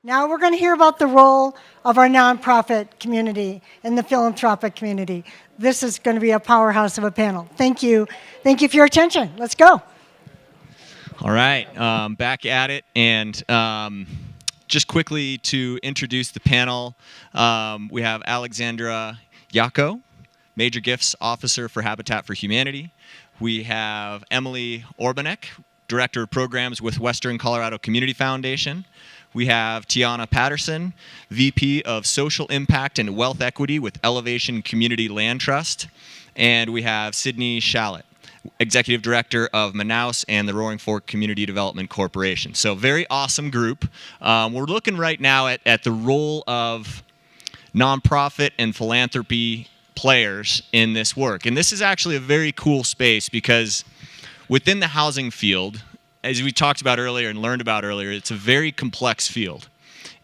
Now we're going to hear about the role of our nonprofit community and the philanthropic community. This is going to be a powerhouse of a panel. Thank you. Thank you for your attention. Let's go. All right, back at it. And just quickly to introduce the panel, we have Alexandra Yajko, Major Gifts Officer for Habitat for Humanity. We have Emily Orbanek, Director of Programs with Western Colorado Community Foundation. We have Tiana Patterson, VP of Social Impact and Wealth Equity with Elevation Community Land Trust. And we have Sydney Schalit, Executive Director of Manaus and the Roaring Fork Community Development Corporation. So very awesome group. We're looking right now at the role of nonprofit and philanthropy players in this work. And this is actually a very cool space because within the housing field, as we talked about earlier and learned about earlier, it's a very complex field.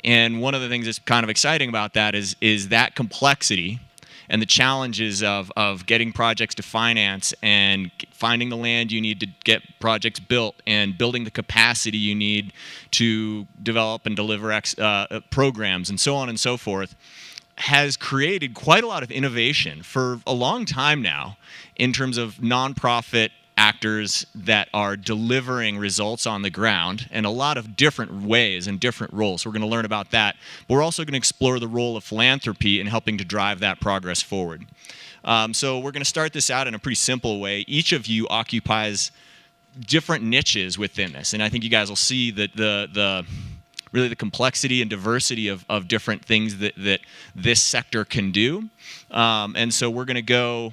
And one of the things that's kind of exciting about that is that complexity and the challenges of getting projects to finance and finding the land you need to get projects built and building the capacity you need to develop and deliver programs and so on and so forth has created quite a lot of innovation for a long time now in terms of nonprofit actors that are delivering results on the ground in a lot of different ways and different roles. So we're going to learn about that. But we're also going to explore the role of philanthropy in helping to drive that progress forward. So we're going to start this out in a pretty simple way. Each of you occupies different niches within this. And I think you guys will see that really the complexity and diversity of different things that this sector can do. And so we're going to go.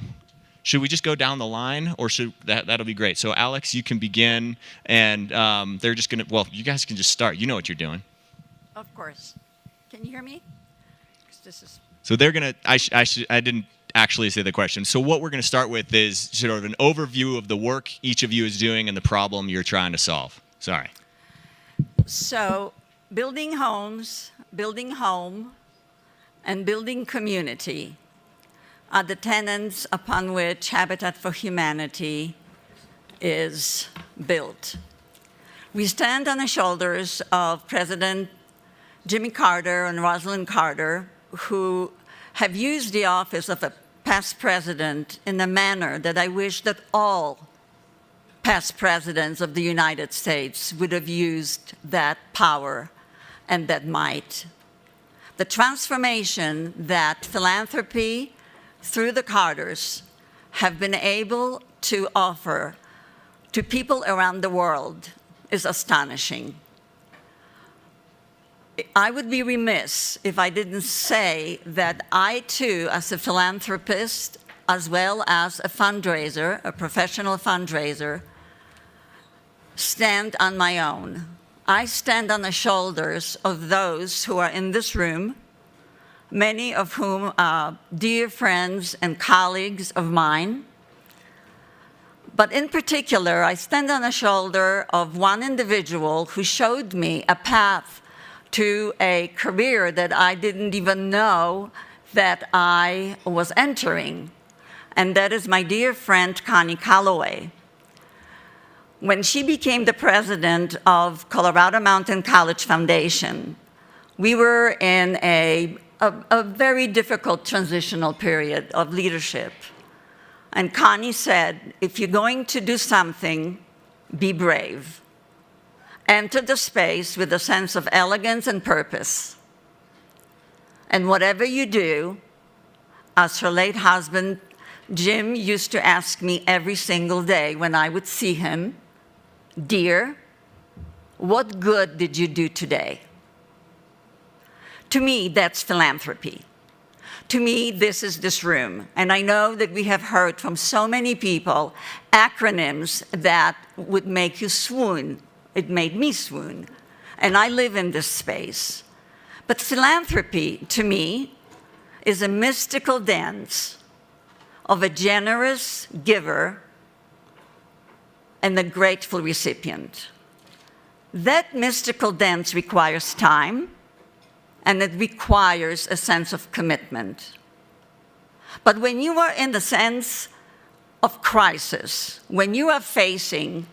Should we just go down the line, or should that'll be great? So Alex, you can begin, and they're just gonna. Well, you guys can just start. You know what you're doing. Of course. Can you hear me? 'Cause this is. So they're gonna. I didn't actually say the question. So what we're gonna start with is sort of an overview of the work each of you is doing and the problem you're trying to solve. Sorry. So building homes, building home, and building community are the tenets upon which Habitat for Humanity is built. We stand on the shoulders of President Jimmy Carter and Rosalind Carter, who have used the office of a past president in a manner that I wish that all past presidents of the United States would have used that power and that might. The transformation that philanthropy through the Carters have been able to offer to people around the world is astonishing. I would be remiss if I didn't say that I too, as a philanthropist, as well as a fundraiser, a professional fundraiser, stand on my own. I stand on the shoulders of those who are in this room, many of whom are dear friends and colleagues of mine. But in particular, I stand on the shoulder of one individual who showed me a path to a career that I didn't even know that I was entering. And that is my dear friend, Connie Calloway. When she became the president of Colorado Mountain College Foundation, we were in a very difficult transitional period of leadership. And Connie said, if you're going to do something, be brave. Enter the space with a sense of elegance and purpose. And whatever you do, as her late husband, Jim, used to ask me every single day when I would see him, dear, what good did you do today? To me, that's philanthropy. To me, this is this room. And I know that we have heard from so many people acronyms that would make you swoon. It made me swoon. And I live in this space. But philanthropy, to me, is a mystical dance of a generous giver and a grateful recipient. That mystical dance requires time, and it requires a sense of commitment. But when you are in the sense of crisis, when you are facing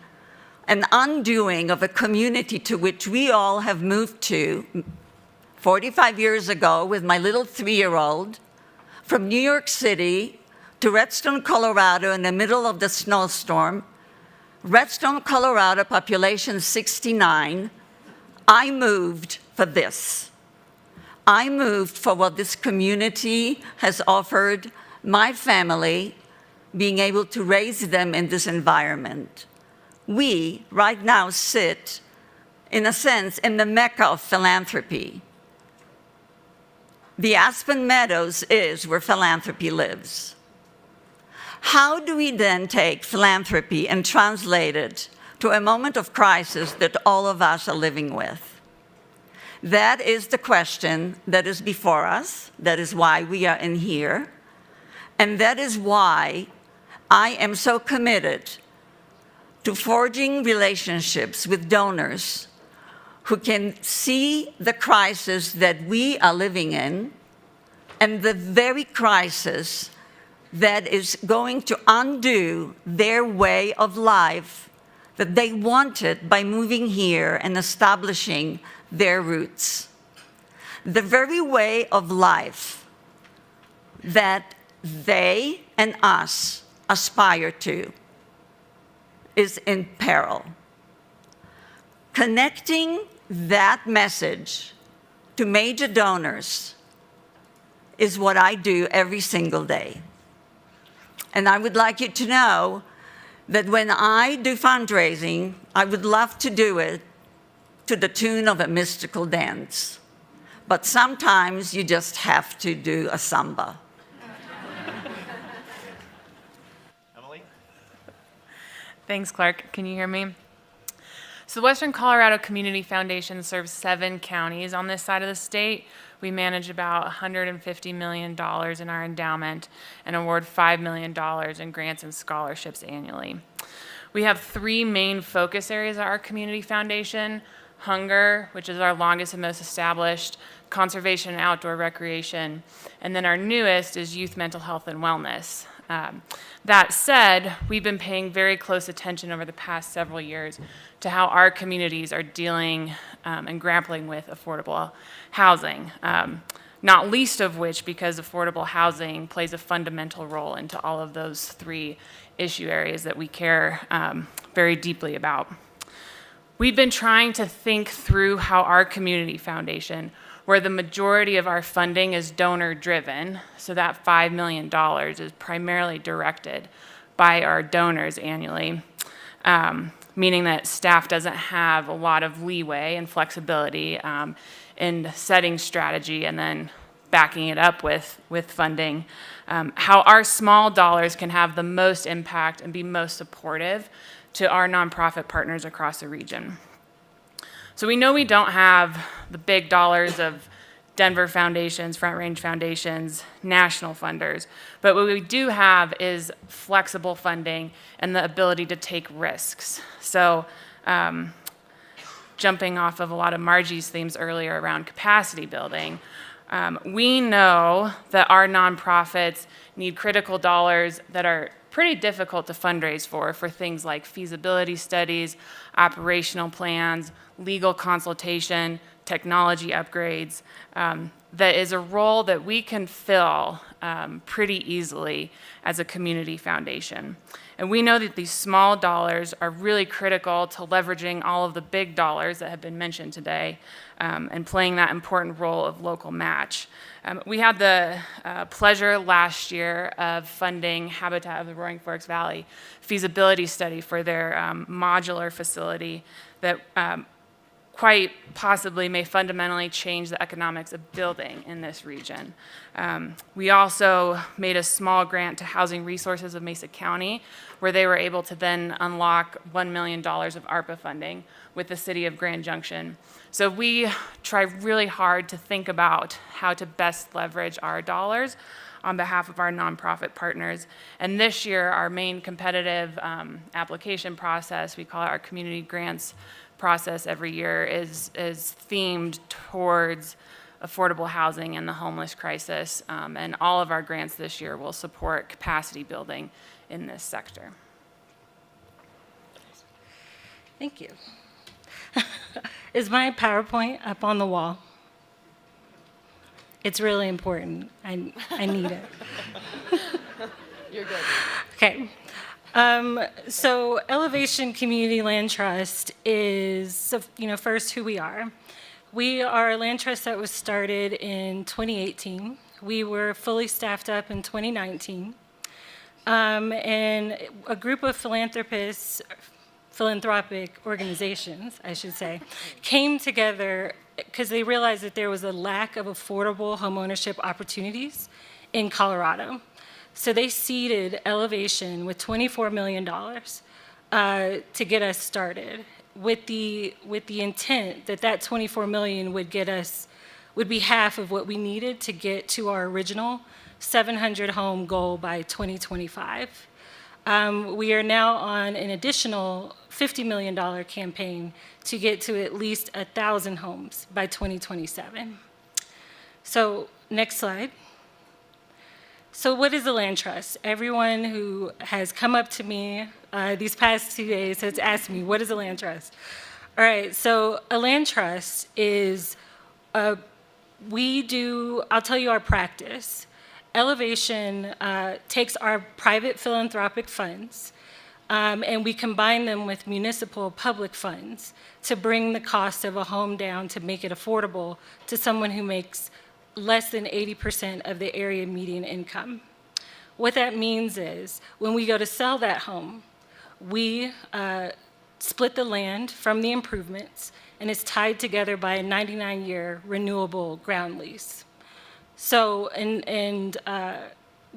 an undoing of a community to which we all have moved to 45 years ago with my little 3-year-old from New York City to Redstone, Colorado in the middle of the snowstorm. Redstone, Colorado, population 69. I moved for this. I moved for what this community has offered my family, being able to raise them in this environment. We, right now, sit, in a sense, in the mecca of philanthropy. The Aspen Meadows is where philanthropy lives. How do we then take philanthropy and translate it to a moment of crisis that all of us are living with? That is the question that is before us. That is why we are in here. And that is why I am so committed to forging relationships with donors who can see the crisis that we are living in and the very crisis that is going to undo their way of life that they wanted by moving here and establishing their roots. The very way of life that they and us aspire to is in peril. Connecting that message to major donors is what I do every single day. And I would like you to know that when I do fundraising, I would love to do it to the tune of a mystical dance. But sometimes you just have to do a samba. Emily? Thanks, Clark. Can you hear me? So the Western Colorado Community Foundation serves 7 counties on this side of the state. We manage about $150 million in our endowment and award $5 million in grants and scholarships annually. We have 3 main focus areas at our community foundation: hunger, which is our longest and most established, conservation and outdoor recreation, and then our newest is youth mental health and wellness. That said, we've been paying very close attention over the past several years to how our communities are dealing and grappling with affordable housing, not least of which because affordable housing plays a fundamental role into all of those 3 issue areas that we care very deeply about. We've been trying to think through how our community foundation, where the majority of our funding is donor-driven, so that $5 million is primarily directed by our donors annually, meaning that staff doesn't have a lot of leeway and flexibility in setting strategy and then backing it up with funding, how our small dollars can have the most impact and be most supportive to our nonprofit partners across the region. So we know we don't have the big dollars of Denver foundations, Front Range foundations, national funders, but what we do have is flexible funding and the ability to take risks. So jumping off of a lot of Margie's themes earlier around capacity building, we know that our nonprofits need critical dollars that are pretty difficult to fundraise for things like feasibility studies, operational plans, legal consultation, technology upgrades. That is a role that we can fill pretty easily as a community foundation. And we know that these small dollars are really critical to leveraging all of the big dollars that have been mentioned today and playing that important role of local match. We had the pleasure last year of funding Habitat of the Roaring Forks Valley feasibility study for their modular facility that quite possibly may fundamentally change the economics of building in this region. We also made a small grant to Housing Resources of Mesa County, where they were able to then unlock $1 million of ARPA funding with the city of Grand Junction. So we try really hard to think about how to best leverage our dollars on behalf of our nonprofit partners. And this year, our main competitive application process, we call it our community grants process every year, is themed towards affordable housing and the homeless crisis. And all of our grants this year will support capacity building in this sector. Thank you. Is my PowerPoint up on the wall? It's really important. I need it. You're good. Okay. So Elevation Community Land Trust is, first who we are. We are a land trust that was started in 2018. We were fully staffed up in 2019. And a group of philanthropic organizations, I should say, came together because they realized that there was a lack of affordable homeownership opportunities in Colorado. So they seeded Elevation with $24 million to get us started, with the intent that that $24 million would be half of what we needed to get to our original 700 home goal by 2025. We are now on an additional $50 million campaign to get to at least 1,000 homes by 2027. So next slide. So what is a land trust? Everyone who has come up to me these past 2 days has asked me, what is a land trust? All right, so a land trust is, I'll tell you our practice. Elevation takes our private philanthropic funds and we combine them with municipal public funds to bring the cost of a home down to make it affordable to someone who makes less than 80% of the area median income. What that means is when we go to sell that home, we split the land from the improvements, and it's tied together by a 99-year renewable ground lease. So,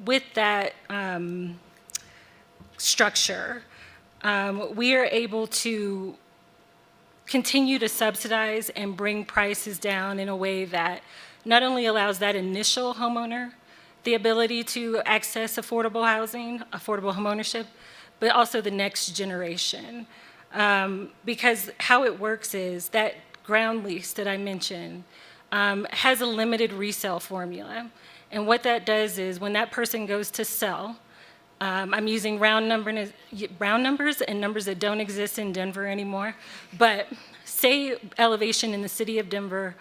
with that structure, we are able to continue to subsidize and bring prices down in a way that not only allows that initial homeowner the ability to access affordable housing, affordable homeownership, but also the next generation. Because how it works is that ground lease that I mentioned has a limited resale formula. And what that does is when that person goes to sell, I'm using round numbers and numbers that don't exist in Denver anymore, but say Elevation in the city of Denver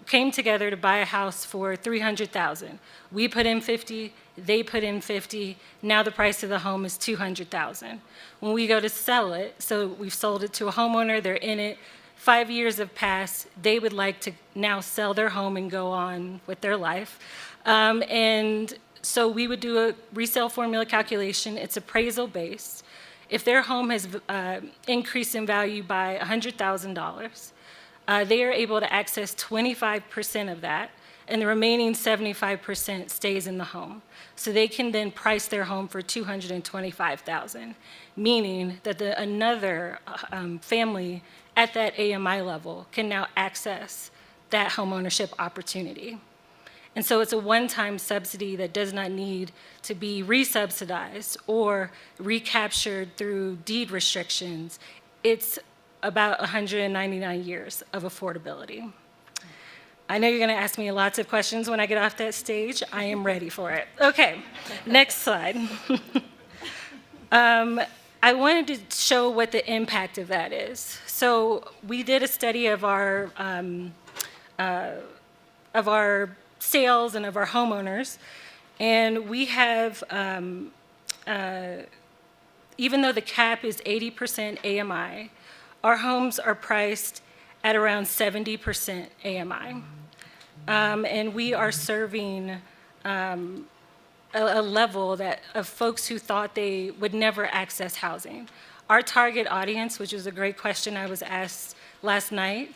came together to buy a house for $300,000. We put in 50, they put in 50. Now the price of the home is $200,000. When we go to sell it, so we've sold it to a homeowner, they're in it, 5 years have passed, they would like to now sell their home and go on with their life. And so we would do a resale formula calculation. It's appraisal based. If their home has increased in value by $100,000, they are able to access 25% of that, and the remaining 75% stays in the home. So they can then price their home for $225,000, meaning that another family at that AMI level can now access that homeownership opportunity. And so it's a one-time subsidy that does not need to be resubsidized or recaptured through deed restrictions. It's about 199 years of affordability. I know you're going to ask me lots of questions when I get off that stage. I am ready for it. Okay, next slide. I wanted to show what the impact of that is. So we did a study of our sales and of our homeowners, and we have, even though the cap is 80% AMI, our homes are priced at around 70% AMI. And we are serving a level of folks who thought they would never access housing. Our target audience, which was a great question I was asked last night,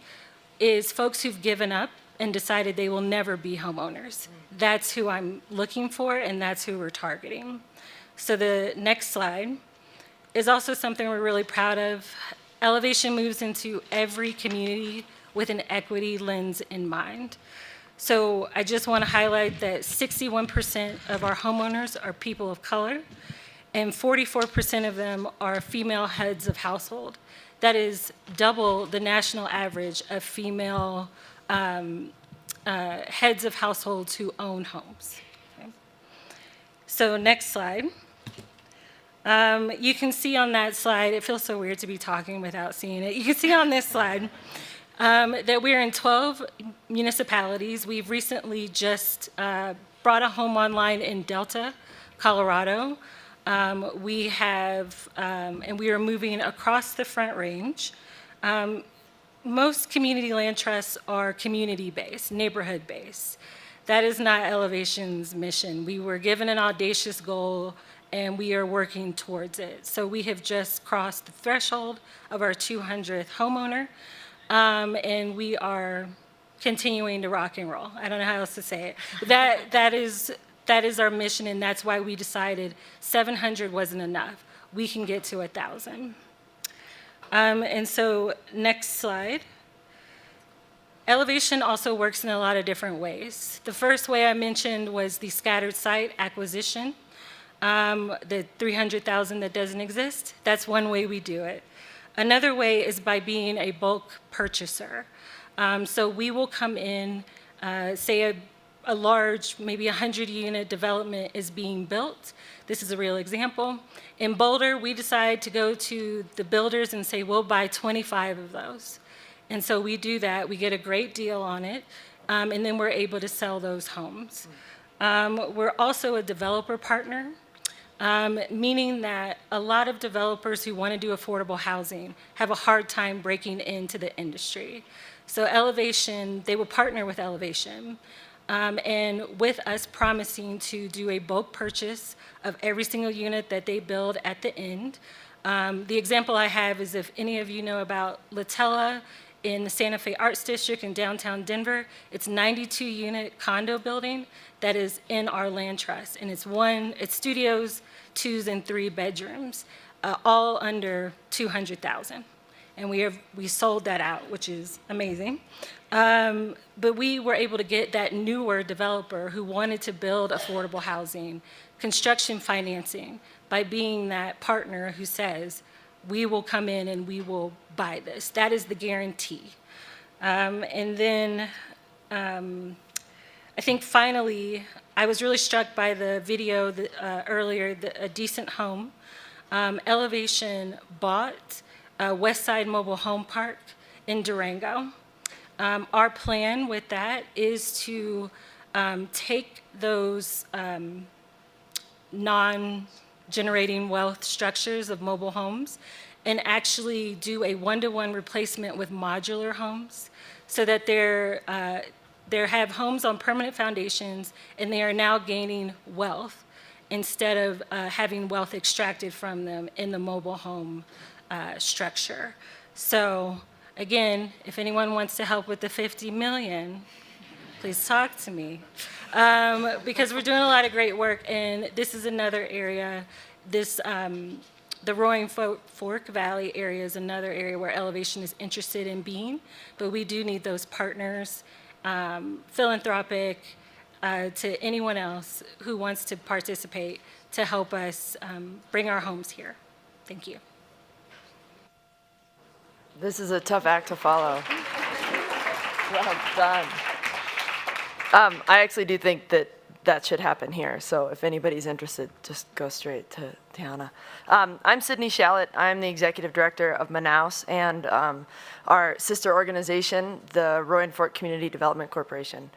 is folks who've given up and decided they will never be homeowners. That's who I'm looking for, and that's who we're targeting. So the next slide is also something we're really proud of. Elevation moves into every community with an equity lens in mind. So I just want to highlight that 61% of our homeowners are people of color, and 44% of them are female heads of household. That is double the national average of female heads of households who own homes. Okay. So next slide. You can see on that slide, it feels so weird to be talking without seeing it. You can see on this slide that we're in 12 municipalities. We've recently just brought a home online in Delta, Colorado. We have, and we are moving across the Front Range. Most community land trusts are community-based, neighborhood-based. That is not Elevation's mission. We were given an audacious goal, and we are working towards it. So we have just crossed the threshold of our 200th homeowner, and we are continuing to rock and roll. I don't know how else to say it. That is our mission, and that's why we decided 700 wasn't enough. We can get to 1,000. And so next slide. Elevation also works in a lot of different ways. The first way I mentioned was the scattered site acquisition, the 300,000 that doesn't exist. That's one way we do it. Another way is by being a bulk purchaser. So we will come in, say a large, maybe 100-unit development is being built. This is a real example. In Boulder, we decide to go to the builders and say, we'll buy 25 of those. And so we do that. We get a great deal on it, and then we're able to sell those homes. We're also a developer partner, meaning that a lot of developers who want to do affordable housing have a hard time breaking into the industry. So Elevation, they will partner with Elevation, and with us promising to do a bulk purchase of every single unit that they build at the end. The example I have is if any of you know about Latella in the Santa Fe Arts District in downtown Denver, it's 92-unit condo building that is in our land trust, and it's studios, 2s and 3 bedrooms, all under 200,000. And we sold that out, which is amazing. But we were able to get that newer developer who wanted to build affordable housing, construction financing, by being that partner who says, we will come in and we will buy this. That is the guarantee. And then I think finally, I was really struck by the video earlier, A Decent Home. Elevation bought Westside Mobile Home Park in Durango. Our plan with that is to take those non-generating wealth structures of mobile homes and actually do a one-to-one replacement with modular homes so that they have homes on permanent foundations and they are now gaining wealth instead of having wealth extracted from them in the mobile home structure. So again, if anyone wants to help with the 50 million, please talk to me. Because we're doing a lot of great work, and this is another area, the Roaring Fork Valley area is another area where Elevation is interested in being, but we do need those partners, philanthropic, to anyone else who wants to participate to help us bring our homes here. Thank you. This is a tough act to follow. Well done. I actually do think that should happen here. So if anybody's interested, just go straight to Tiana. I'm Sydney Schalit. I'm the executive director of Manaus and our sister organization, the Roaring Fork Community Development Corporation.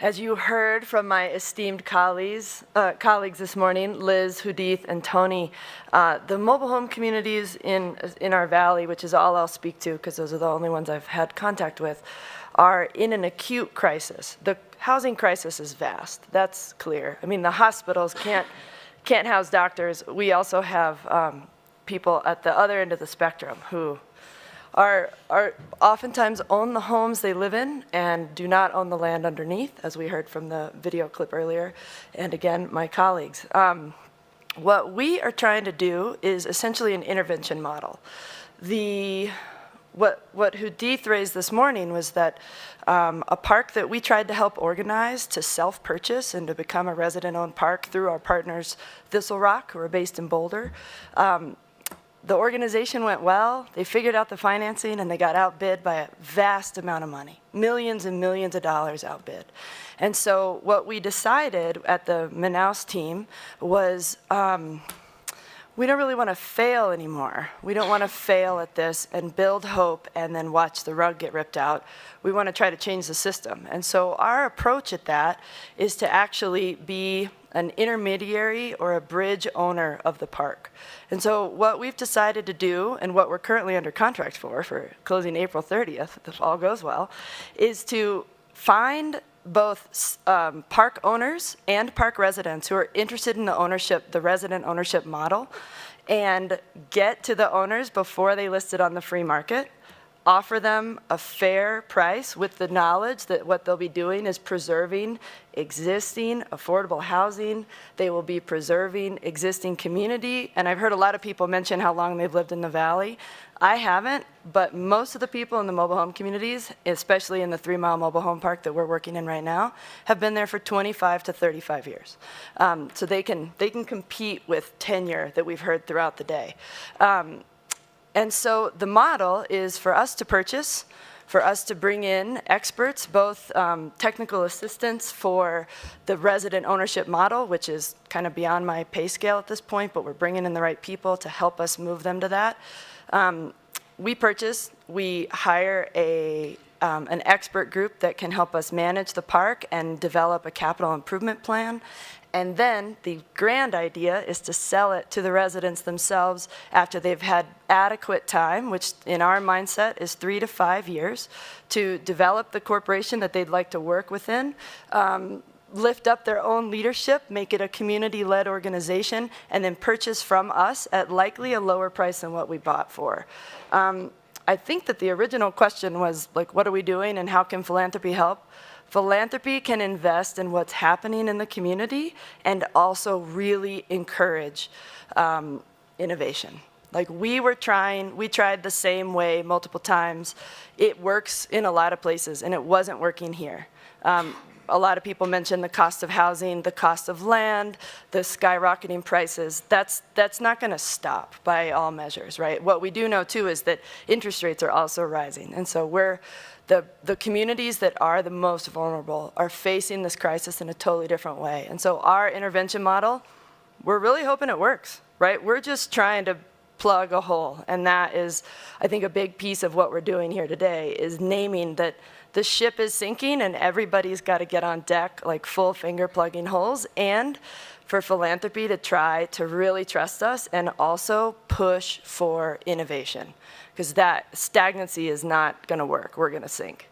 As you heard from my esteemed colleagues this morning, Liz, Hudith, and Tony, the mobile home communities in our valley, which is all I'll speak to because those are the only ones I've had contact with, are in an acute crisis. The housing crisis is vast. That's clear. I mean, the hospitals can't house doctors. We also have people at the other end of the spectrum who are oftentimes own the homes they live in and do not own the land underneath, as we heard from the video clip earlier, and again, my colleagues. What we are trying to do is essentially an intervention model. What Hudith raised this morning was that a park that we tried to help organize to self-purchase and to become a resident-owned park through our partners Thistle Rock, who are based in Boulder. The organization went well, they figured out the financing, and they got outbid by a vast amount of money, millions and millions of dollars outbid. And so what we decided at the Manaus team was we don't really want to fail anymore. We don't want to fail at this and build hope and then watch the rug get ripped out. We want to try to change the system. And so our approach at that is to actually be an intermediary or a bridge owner of the park. And so what we've decided to do, and what we're currently under contract for closing April 30th, if all goes well, is to find both park owners and park residents who are interested in the resident ownership model, and get to the owners before they list it on the free market, offer them a fair price with the knowledge that what they'll be doing is preserving existing affordable housing. They will be preserving existing community. And I've heard a lot of people mention how long they've lived in the valley. I haven't, but most of the people in the mobile home communities, especially in the 3 Mile Mobile Home Park that we're working in right now, have been there for 25 to 35 years. So they can compete with tenure that we've heard throughout the day. And so the model is for us to purchase, for us to bring in experts, both technical assistants for the resident ownership model, which is kind of beyond my pay scale at this point, but we're bringing in the right people to help us move them to that. We purchase, we hire an expert group that can help us manage the park and develop a capital improvement plan. And then the grand idea is to sell it to the residents themselves after they've had adequate time, which in our mindset is 3 to 5 years, to develop the corporation that they'd like to work within, lift up their own leadership, make it a community-led organization, and then purchase from us at likely a lower price than what we bought for. I think that the original question was, like, what are we doing and how can philanthropy help? Philanthropy can invest in what's happening in the community and also really encourage innovation. Like we tried the same way multiple times. It works in a lot of places and it wasn't working here. A lot of people mentioned the cost of housing, the cost of land, the skyrocketing prices. That's not going to stop by all measures, right? What we do know too is that interest rates are also rising. And so the communities that are the most vulnerable are facing this crisis in a totally different way. And so our intervention model, we're really hoping it works, right? We're just trying to plug a hole. And that is, I think, a big piece of what we're doing here today is naming that the ship is sinking and everybody's got to get on deck like full finger plugging holes, and for philanthropy to try to really trust us and also push for innovation, because that stagnancy is not going to work. We're going to sink.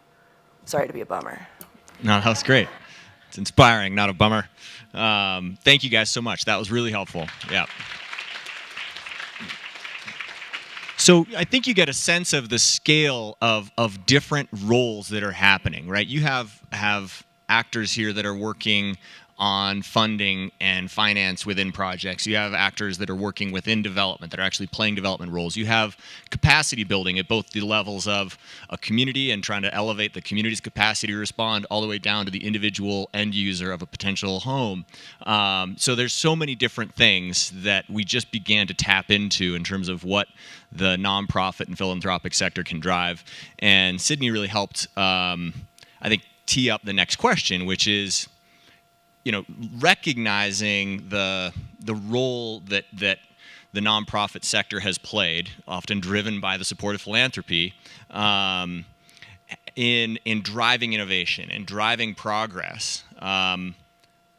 Sorry to be a bummer. No, that was great. It's inspiring, not a bummer. Thank you guys so much. That was really helpful. Yeah. So I think you get a sense of the scale of different roles that are happening, right? You have actors here that are working on funding and finance within projects. You have actors that are working within development that are actually playing development roles. You have capacity building at both the levels of a community and trying to elevate the community's capacity to respond all the way down to the individual end user of a potential home. So there's so many different things that we just began to tap into in terms of what the nonprofit and philanthropic sector can drive. And Sydney really helped, I think, tee up the next question, which is, recognizing the role that the nonprofit sector has played, often driven by the support of philanthropy, in driving innovation and driving progress.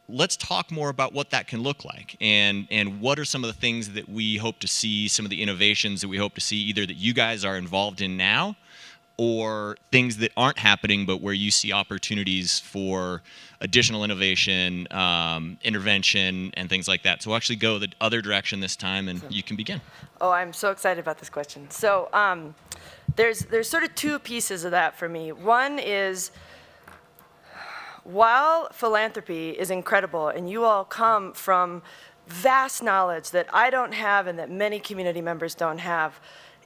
Let's talk more about what that can look like, and what are some of the things that we hope to see, some of the innovations that we hope to see, either that you guys are involved in now, or things that aren't happening but where you see opportunities for additional innovation, intervention, and things like that. So we'll actually go the other direction this time, and you can begin. Oh, I'm so excited about this question. So there's sort of two pieces of that for me. One is, while philanthropy is incredible, and you all come from vast knowledge that I don't have and that many community members don't have,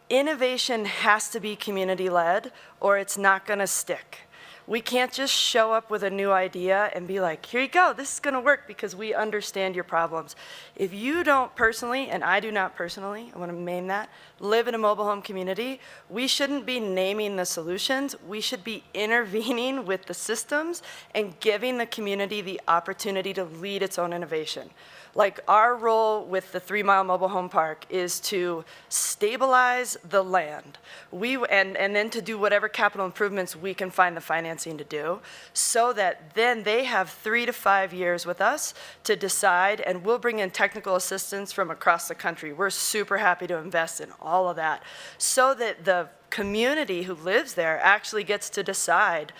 innovation has to be community-led or it's not going to stick. We can't just show up with a new idea and be like, here you go, this is going to work because we understand your problems. If you don't personally, and I do not personally, I want to name that, live in a mobile home community, we shouldn't be naming the solutions. We should be intervening with the systems and giving the community the opportunity to lead its own innovation. Like, our role with the 3 Mile Mobile Home Park is to stabilize the land, and then to do whatever capital improvements we can find the financing to do, so that then they have 3 to 5 years with us to decide, and we'll bring in technical assistance from across the country. We're super happy to invest in all of that, so that the community who lives there actually gets to decide,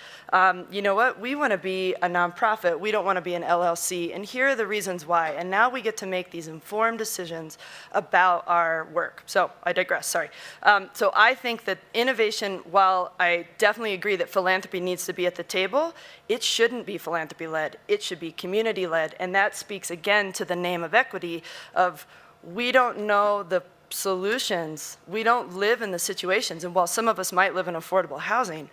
you know what, we want to be a nonprofit, we don't want to be an LLC, and here are the reasons why. And now we get to make these informed decisions about our work. So I digress, sorry. So I think that innovation, while I definitely agree that philanthropy needs to be at the table, it shouldn't be philanthropy-led, it should be community-led. And that speaks again to the name of equity of, we don't know the solutions. We don't live in the situations. And while some of us might live in affordable housing,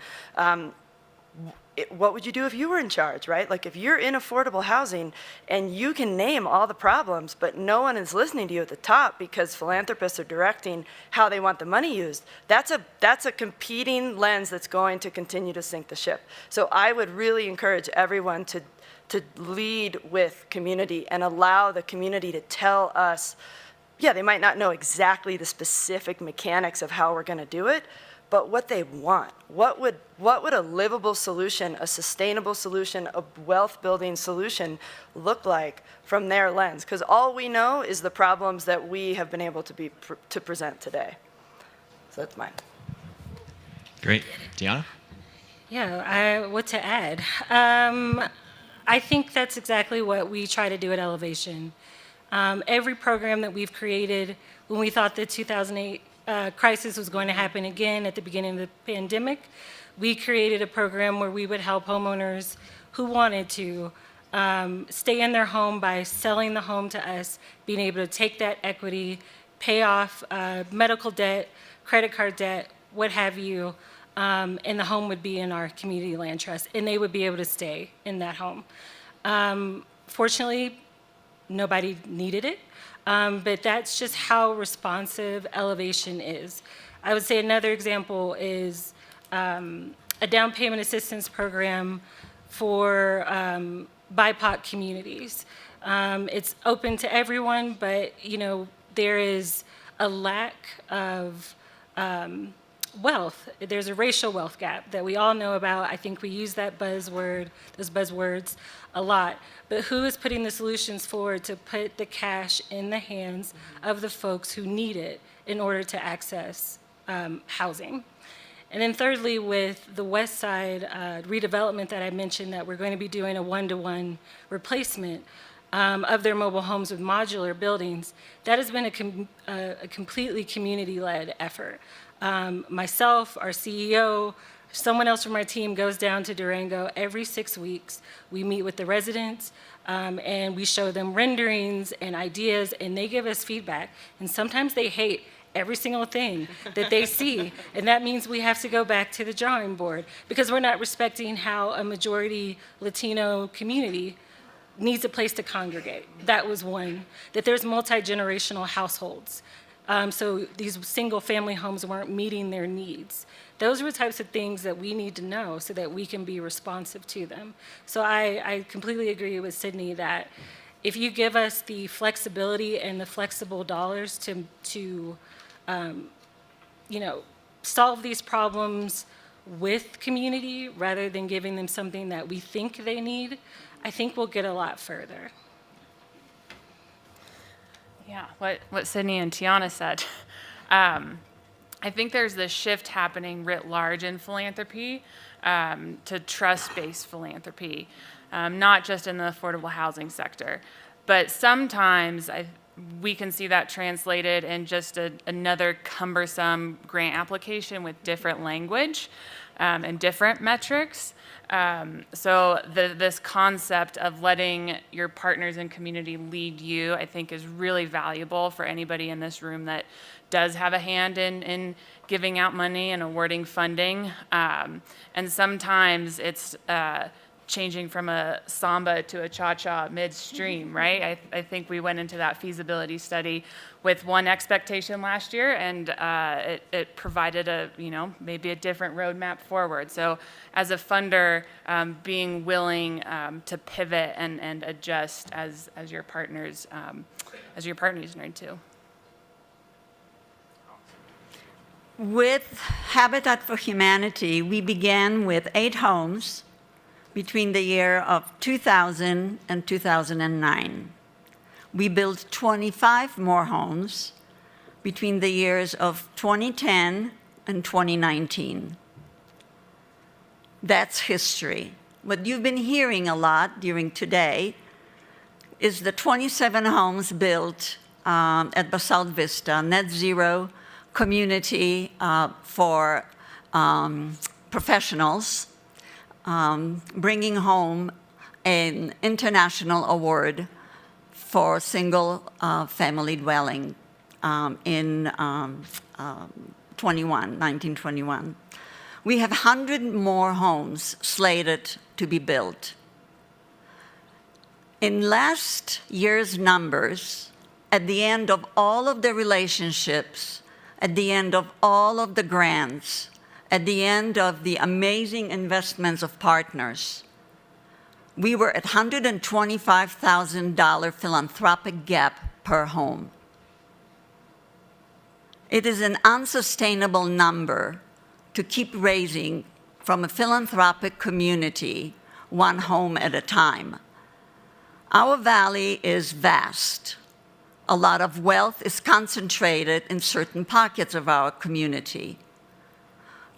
what would you do if you were in charge, right? Like, if you're in affordable housing and you can name all the problems, but no one is listening to you at the top because philanthropists are directing how they want the money used, that's a competing lens that's going to continue to sink the ship. So I would really encourage everyone to lead with community and allow the community to tell us, yeah, they might not know exactly the specific mechanics of how we're going to do it, but what they want. What would a livable solution, a sustainable solution, a wealth-building solution look like from their lens? Because all we know is the problems that we have been able to present today. So that's mine. Great. Tiana? Yeah, what to add? I think that's exactly what we try to do at Elevation. Every program that we've created, when we thought the 2008 crisis was going to happen again at the beginning of the pandemic, we created a program where we would help homeowners who wanted to stay in their home by selling the home to us, being able to take that equity, pay off medical debt, credit card debt, what have you, and the home would be in our community land trust, and they would be able to stay in that home. Fortunately, nobody needed it, but that's just how responsive Elevation is. I would say another example is a down payment assistance program for BIPOC communities. It's open to everyone, but there is a lack of wealth. There's a racial wealth gap that we all know about. I think we use those buzzwords a lot. But who is putting the solutions forward to put the cash in the hands of the folks who need it in order to access housing? And then thirdly, with the West Side redevelopment that I mentioned, that we're going to be doing a one-to-one replacement of their mobile homes with modular buildings, that has been a completely community-led effort. Myself, our CEO, someone else from our team goes down to Durango every 6 weeks. We meet with the residents and we show them renderings and ideas, and they give us feedback. And sometimes they hate every single thing that they see. And that means we have to go back to the drawing board because we're not respecting how a majority Latino community needs a place to congregate. That was one. That there's multi-generational households. So these single family homes weren't meeting their needs. Those are the types of things that we need to know so that we can be responsive to them. So I completely agree with Sydney that if you give us the flexibility and the flexible dollars to solve these problems with community rather than giving them something that we think they need, I think we'll get a lot further. Yeah, what Sydney and Tiana said. I think there's this shift happening writ large in philanthropy to trust-based philanthropy, not just in the affordable housing sector. But sometimes we can see that translated in just another cumbersome grant application with different language. and different metrics. So this concept of letting your partners in community lead you, I think, is really valuable for anybody in this room that does have a hand in giving out money and awarding funding. And sometimes it's changing from a samba to a cha-cha midstream, right? I think we went into that feasibility study with one expectation last year, and it provided maybe a different roadmap forward. So as a funder, being willing to pivot and adjust as your partners need to. With Habitat for Humanity, we began with 8 homes between the year of 2000 and 2009. We built 25 more homes between the years of 2010 and 2019. That's history. What you've been hearing a lot during today is the 27 homes built at Basalt Vista, net zero community for professionals, bringing home an international award for single family dwelling in 1921. We have 100 more homes slated to be built. In last year's numbers, at the end of all of the relationships, at the end of all of the grants, at the end of the amazing investments of partners, we were at $125,000 philanthropic gap per home. It is an unsustainable number to keep raising from a philanthropic community one home at a time. Our valley is vast. A lot of wealth is concentrated in certain pockets of our community.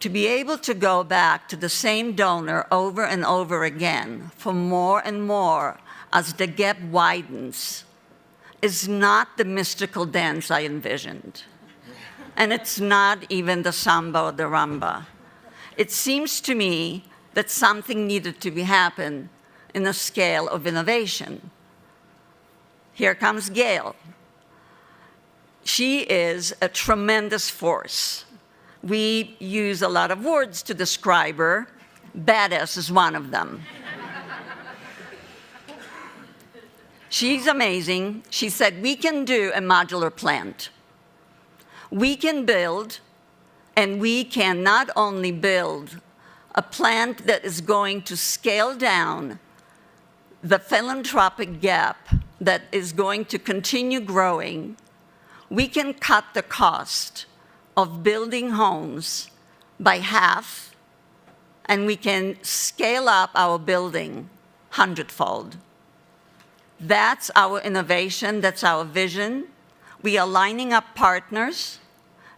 To be able to go back to the same donor over and over again for more and more as the gap widens is not the mystical dance I envisioned. And it's not even the samba or the rumba. It seems to me that something needed to happen in the scale of innovation. Here comes Gail. She is a tremendous force. We use a lot of words to describe her. Badass is one of them. She's amazing. She said, we can do a modular plant. We can build, and we can not only build a plant that is going to scale down the philanthropic gap that is going to continue growing. We can cut the cost of building homes by half, and we can scale up our building 100-fold. That's our innovation, that's our vision. We are lining up partners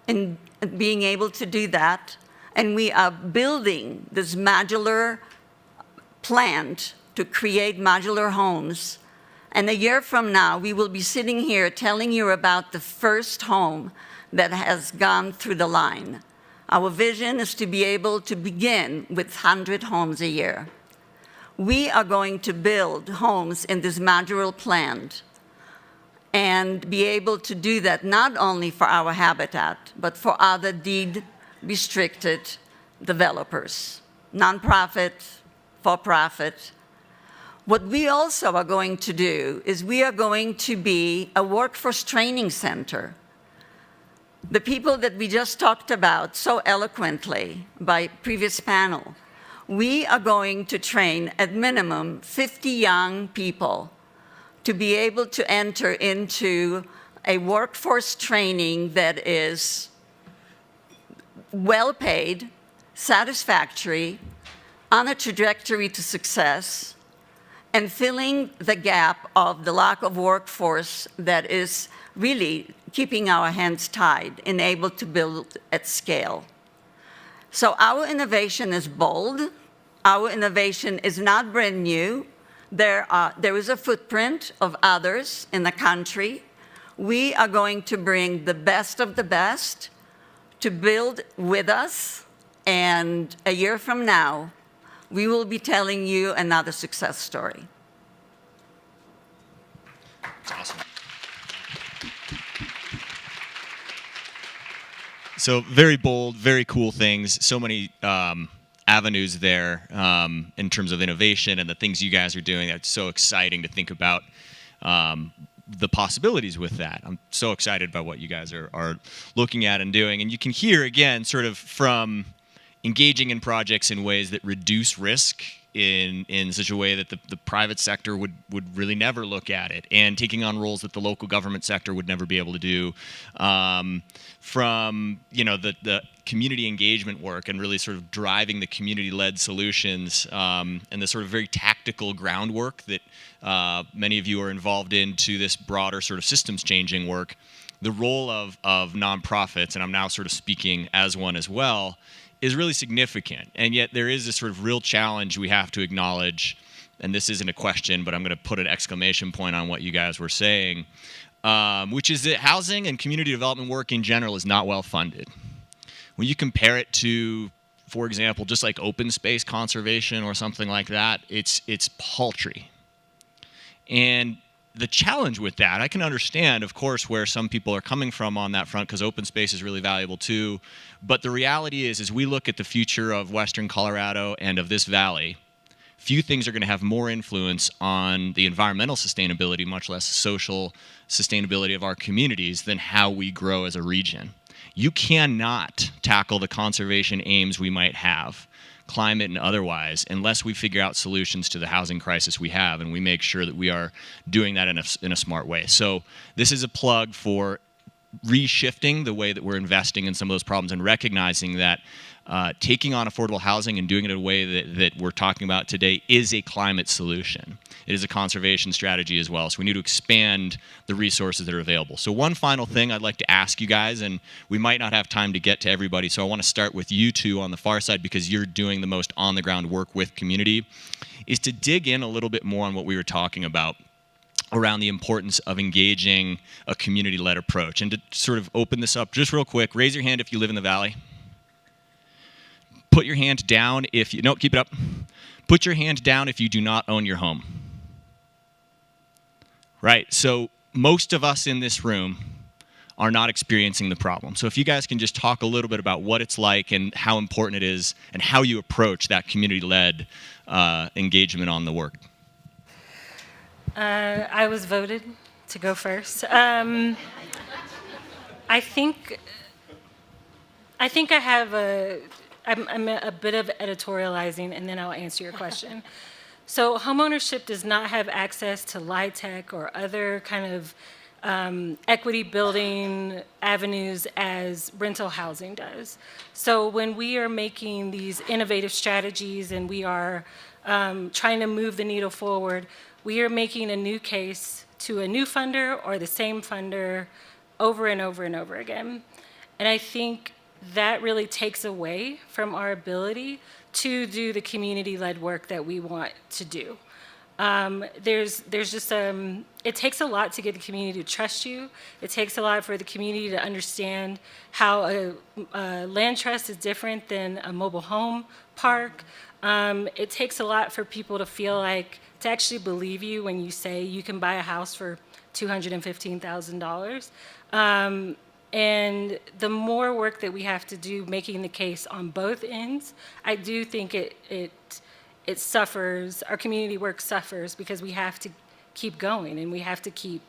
in being able to do that, and we are building this modular plant to create modular homes. And a year from now, we will be sitting here telling you about the first home that has gone through the line. Our vision is to be able to begin with 100 homes a year. We are going to build homes in this modular plant and be able to do that not only for our habitat, but for other deed-restricted developers, nonprofit, for-profit. What we also are going to do is we are going to be a workforce training center. The people that we just talked about so eloquently by previous panel, we are going to train at minimum 50 young people to be able to enter into a workforce training that is well paid, satisfactory, on a trajectory to success, and filling the gap of the lack of workforce that is really keeping our hands tied and able to build at scale. So our innovation is bold. Our innovation is not brand new. There is a footprint of others in the country. We are going to bring the best of the best to build with us And a year from now, we will be telling you another success story. That's awesome. So very bold, very cool things. So many avenues there in terms of innovation and the things you guys are doing. That's so exciting to think about the possibilities with that. I'm so excited by what you guys are looking at and doing. And you can hear, again, sort of from engaging in projects in ways that reduce risk in such a way that the private sector would really never look at it, and taking on roles that the local government sector would never be able to do, from the community engagement work and really sort of driving the community-led solutions, and the sort of very tactical groundwork that many of you are involved in, to this broader sort of systems changing work. The role of nonprofits, and I'm now sort of speaking as one as well, is really significant. And yet there is this sort of real challenge we have to acknowledge, and this isn't a question, but I'm going to put an exclamation point on what you guys were saying, which is that housing and community development work in general is not well funded. When you compare it to, for example, just like open space conservation or something like that, it's paltry. And the challenge with that, I can understand, of course, where some people are coming from on that front, because open space is really valuable too. But the reality is, as we look at the future of Western Colorado and of this valley, few things are going to have more influence on the environmental sustainability, much less social sustainability of our communities, than how we grow as a region. You cannot tackle the conservation aims we might have, climate and otherwise, unless we figure out solutions to the housing crisis we have, and we make sure that we are doing that in a smart way. So this is a plug for reshifting the way that we're investing in some of those problems, and recognizing that taking on affordable housing and doing it in a way that we're talking about today is a climate solution. It is a conservation strategy as well. So we need to expand the resources that are available. So one final thing I'd like to ask you guys, and we might not have time to get to everybody, so I want to start with you two on the far side, because you're doing the most on-the-ground work with community, is to dig in a little bit more on what we were talking about around the importance of engaging a community-led approach. And to sort of open this up just real quick, raise your hand if you live in the valley. Put your hand down if you, no, keep it up. Put your hand down if you do not own your home. Right, so most of us in this room are not experiencing the problem. So if you guys can just talk a little bit about what it's like and how important it is, and how you approach that community-led engagement on the work. I was voted to go first. I think I have I'm a bit of editorializing, and then I'll answer your question. So homeownership does not have access to LIHTC or other kind of equity building avenues as rental housing does. So when we are making these innovative strategies and we are trying to move the needle forward, we are making a new case to a new funder or the same funder over and over and over again. And I think that really takes away from our ability to do the community-led work that we want to do. There's just, it takes a lot to get the community to trust you. It takes a lot for the community to understand how a land trust is different than a mobile home park. It takes a lot for people to feel like, to actually believe you when you say you can buy a house for $215,000. And the more work that we have to do making the case on both ends, I do think it suffers, our community work suffers, because we have to keep going and we have to keep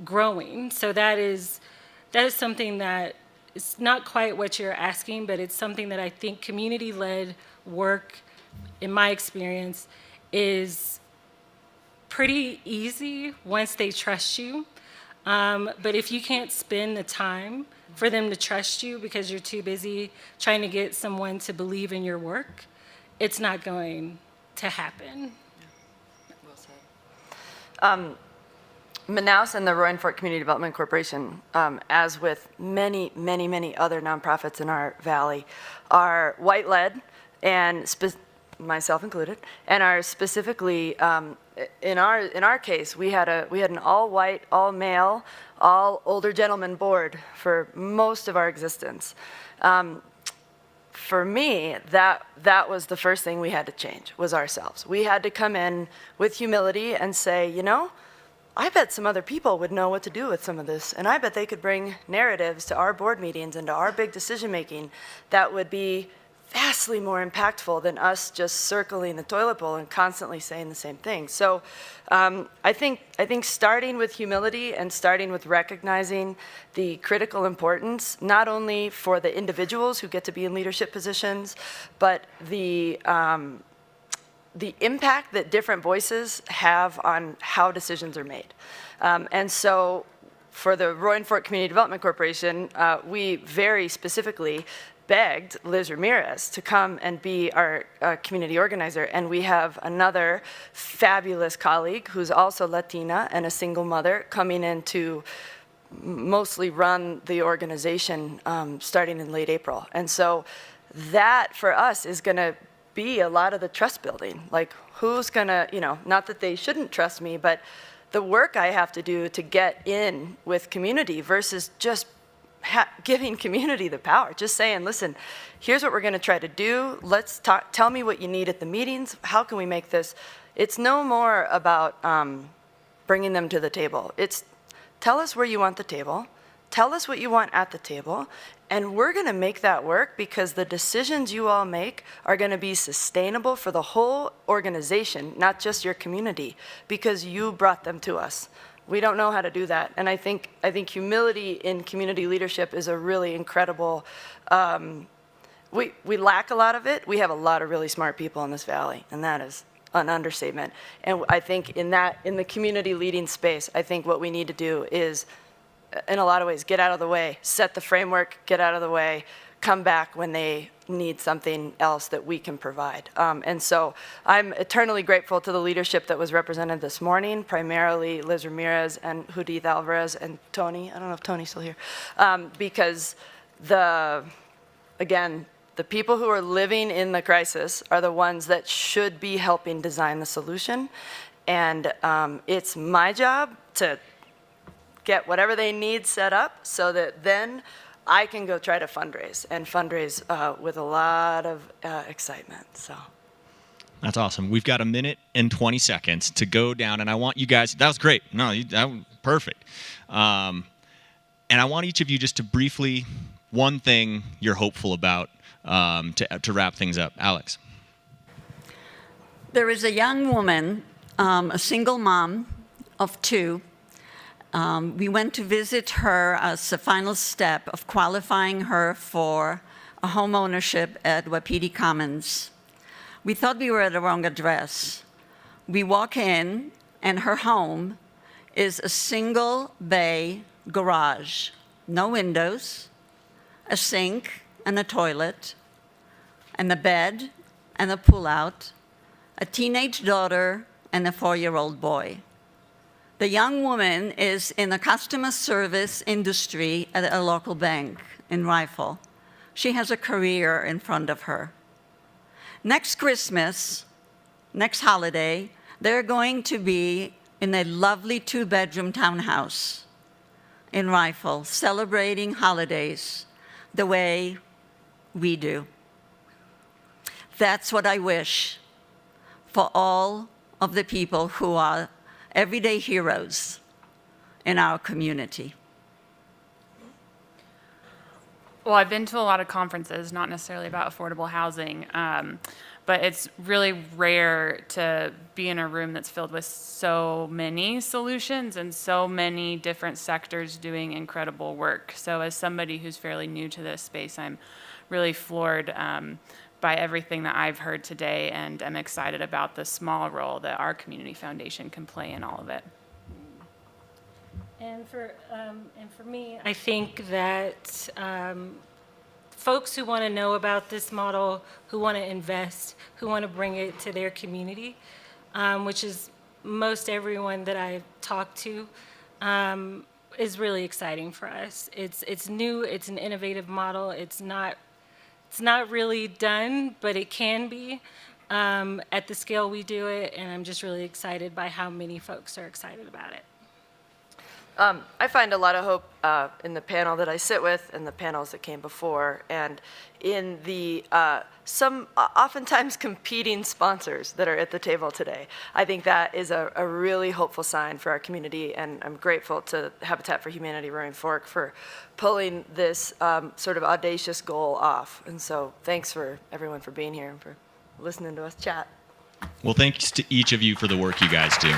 growing. So that is something that is not quite what you're asking, but it's something that I think community-led work, in my experience, is pretty easy once they trust you. But if you can't spend the time for them to trust you because you're too busy trying to get someone to believe in your work, it's not going to happen. Well said. Manaus and the Roaring Fork Community Development Corporation, as with many, many, many other nonprofits in our valley, are white-led, and myself included, and are specifically in our case, we had an all-white, all-male, all older gentleman board for most of our existence. for me, that was the first thing we had to change, was ourselves. We had to come in with humility and say, you know, I bet some other people would know what to do with some of this, and I bet they could bring narratives to our board meetings and to our big decision making that would be vastly more impactful than us just circling the toilet bowl and constantly saying the same thing. So I think starting with humility and starting with recognizing the critical importance, not only for the individuals who get to be in leadership positions, but the impact that different voices have on how decisions are made. And so for the Roy and Fork Community Development Corporation, we very specifically begged Liz Ramirez to come and be our community organizer. And we have another fabulous colleague who's also Latina and a single mother coming in to mostly run the organization starting in late April. And so that for us is going to be a lot of the trust building. Like, who's going to, you know, not that they shouldn't trust me, but the work I have to do to get in with community versus just giving community the power, just saying, listen, here's what we're going to try to do. Let's talk, tell me what you need at the meetings. How can we make this? It's no more about bringing them to the table. It's tell us where you want the table. Tell us what you want at the table. And we're going to make that work because the decisions you all make are going to be sustainable for the whole organization, not just your community, because you brought them to us. We don't know how to do that. And I think humility in community leadership is a really incredible, we lack a lot of it. We have a lot of really smart people in this valley, and that is an understatement. And I think in the community leading space, I think what we need to do is, in a lot of ways, get out of the way, set the framework, get out of the way, come back when they need something else that we can provide. And so I'm eternally grateful to the leadership that was represented this morning, primarily Liz Ramirez and Judith Alvarez and Tony. I don't know if Tony's still here. Because again, the people who are living in the crisis are the ones that should be helping design the solution. And it's my job to get whatever they need set up so that then I can go try to fundraise with a lot of excitement. So That's awesome. We've got 1 minute and 20 seconds to go down, and I want you guys. That was great. No, that was perfect. And I want each of you just to briefly, one thing you're hopeful about to wrap things up. Alex. There is a young woman, a single mom of 2. We went to visit her as the final step of qualifying her for a home ownership at Wapiti Commons. We thought we were at the wrong address. We walk in, and her home is a single bay garage, no windows, a sink and a toilet, and a bed and a pull-out, a teenage daughter, and a 4-year-old boy. The young woman is in the customer service industry at a local bank in Rifle. She has a career in front of her. Next Christmas, next holiday, they're going to be in a lovely 2-bedroom townhouse in Rifle, celebrating holidays the way we do. That's what I wish for all of the people who are everyday heroes in our community. Well, I've been to a lot of conferences, not necessarily about affordable housing, but it's really rare to be in a room that's filled with so many solutions and so many different sectors doing incredible work. So as somebody who's fairly new to this space, I'm really floored by everything that I've heard today, and I'm excited about the small role that our community foundation can play in all of it. And for me, I think that folks who want to know about this model, who want to invest, who want to bring it to their community, which is most everyone that I've talked to, is really exciting for us. It's new. It's an innovative model. It's not really done, but it can be at the scale we do it, and I'm just really excited by how many folks are excited about it. I find a lot of hope in the panel that I sit with and the panels that came before, and in the some oftentimes competing sponsors that are at the table today. I think that is a really hopeful sign for our community, and I'm grateful to Habitat for Humanity Roaring Fork for pulling this sort of audacious goal off. And so thanks for everyone for being here and for listening to us chat. Well, thanks to each of you for the work you guys do.